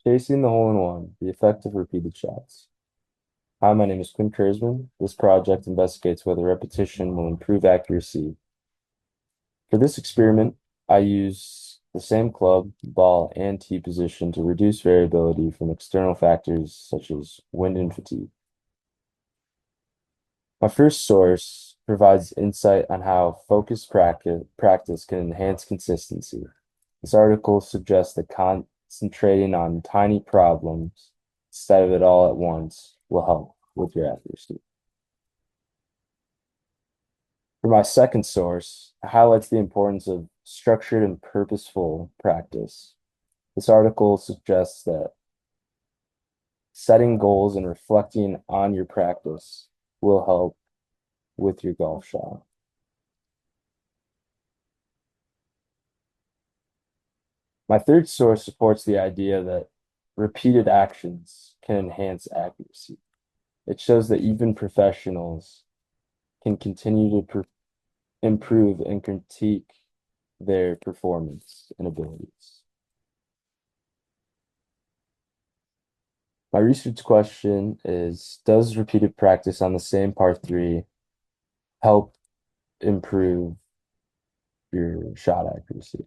Chasing the hole in one, the effect of repeated shots. Hi, my name is Quinn Kurzman. This project investigates whether repetition will improve accuracy. For this experiment, I use the same club, ball, and tee position to reduce variability from external factors such as wind and fatigue. My first source provides insight on how focused practice can enhance consistency. This article suggests that concentrating on tiny problems instead of it all at once will help with your accuracy. For my second source, it highlights the importance of structured and purposeful practice. This article suggests that setting goals and reflecting on your practice will help with your golf shot. My third source supports the idea that repeated actions can enhance accuracy. It shows that even professionals can continue to improve and critique their performance and abilities. My research question is, does repeated practice on the same par three help improve your shot accuracy?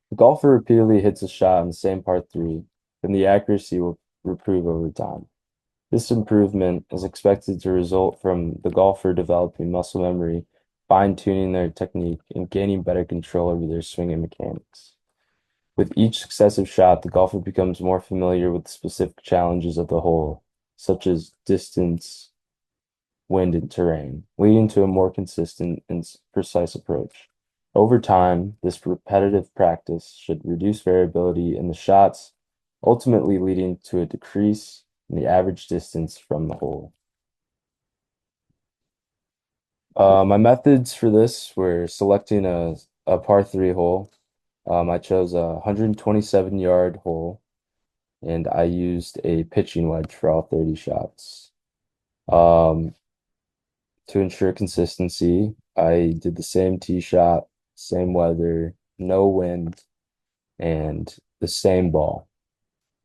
If a golfer repeatedly hits a shot on the same par three, then the accuracy will improve over time. This improvement is expected to result from the golfer developing muscle memory, fine-tuning their technique, and gaining better control over their swinging mechanics. With each successive shot, the golfer becomes more familiar with the specific challenges of the hole, such as distance, wind, and terrain, leading to a more consistent and precise approach. Over time, this repetitive practice should reduce variability in the shots, ultimately leading to a decrease in the average distance from the hole. My methods for this were selecting a par three hole. I chose a 127-yard hole, and I used a pitching wedge for all 30 shots. Um, to ensure consistency, I did the same tee shot, same weather, no wind, and the same ball.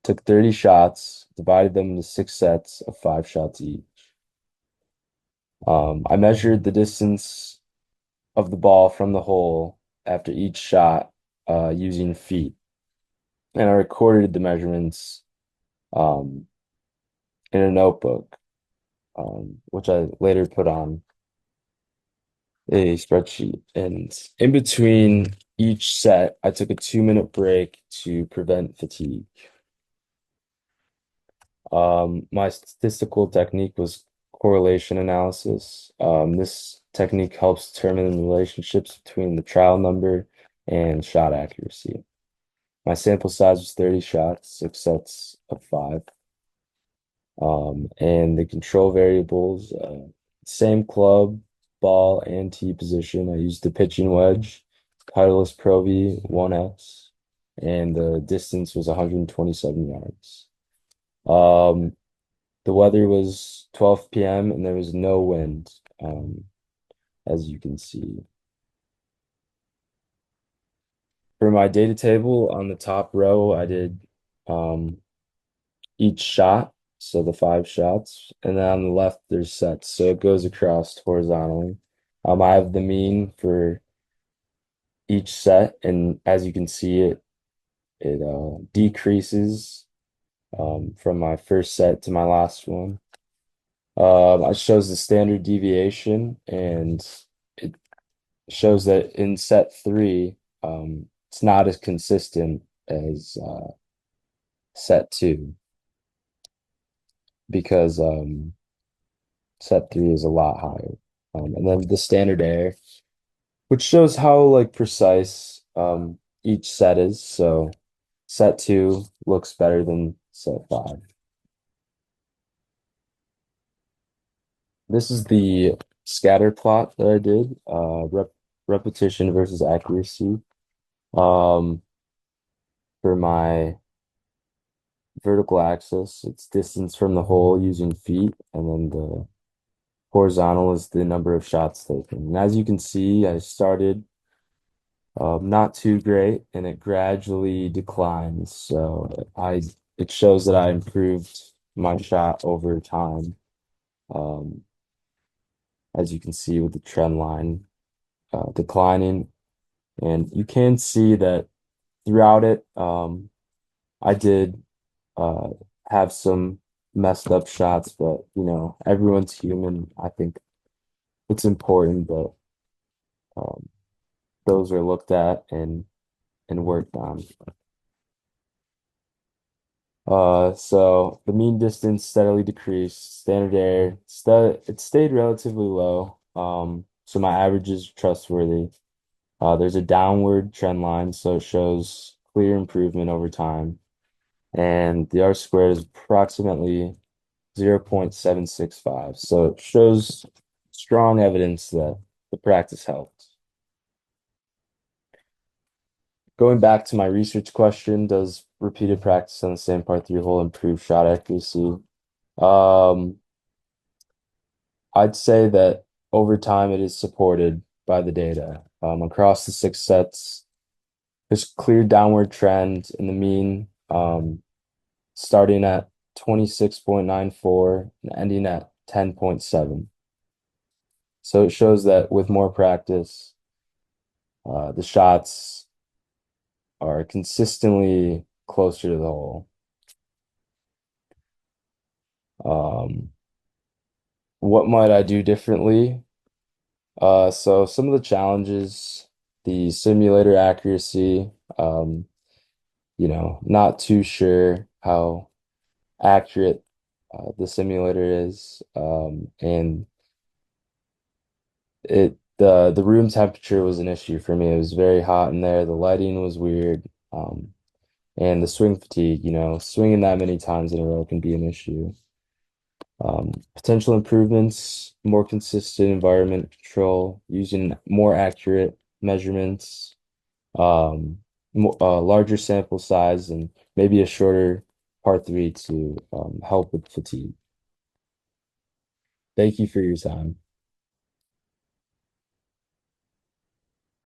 Took 30 shots, divided them into 6 sets of 5 shots each. I measured the distance of the ball from the hole after each shot using feet, and I recorded the measurements um, in a notebook, which I later put on a spreadsheet. And in between each set, I took a 2-minute break to prevent fatigue. My statistical technique was correlation analysis. This technique helps determine the relationships between the trial number and shot accuracy. My sample size was 30 shots, 6 sets of 5. And the control variables, same club, ball, and tee position. I used the pitching wedge, Titleist Pro V 1S, and the distance was 127 yards. Um, the weather was 12 p.m. and there was no wind, as you can see. For my data table on the top row, I did um, each shot, so the 5 shots, and then on the left there's sets, so it goes across horizontally. I have the mean for each set, and as you can see, it decreases from my first set to my last one. It shows the standard deviation, and it shows that in set three, it's not as consistent as set two because set three is a lot higher. And then the standard error, which shows how like precise each set is. So set two looks better than set five. This is the scatter plot that I did, repetition versus accuracy. Um, for my vertical axis, it's distance from the hole using feet, and then the horizontal is the number of shots taken. And as you can see, I started Not too great, and it gradually declines. So it shows that I improved my shot over time. Um, as you can see with the trend line declining, and you can see that throughout it, I did uh, have some messed up shots, but everyone's human. I think it's important that um, those are looked at and worked on. So the mean distance steadily decreased. Standard error, it stayed relatively low. So my average is trustworthy. There's a downward trend line, so it shows clear improvement over time. And the R squared is approximately 0.765. So it shows strong evidence that the practice helped. Going back to my research question, does repeated practice on the same par three hole improve shot accuracy? Um, I'd say that over time it is supported by the data. Across the six sets, there's clear downward trend in the mean, starting at 26.94 and ending at 10.7. So it shows that with more practice, the shots are consistently closer to the hole. Um, what might I do differently? So some of the challenges, the simulator accuracy, um, not too sure how accurate the simulator is. And the room temperature was an issue for me. It was very hot in there. The lighting was weird. And the swing fatigue, swinging that many times in a row can be an issue. Potential improvements, more consistent environment control, using more accurate measurements, larger sample size, and maybe a shorter part three to help with fatigue. Thank you for your time.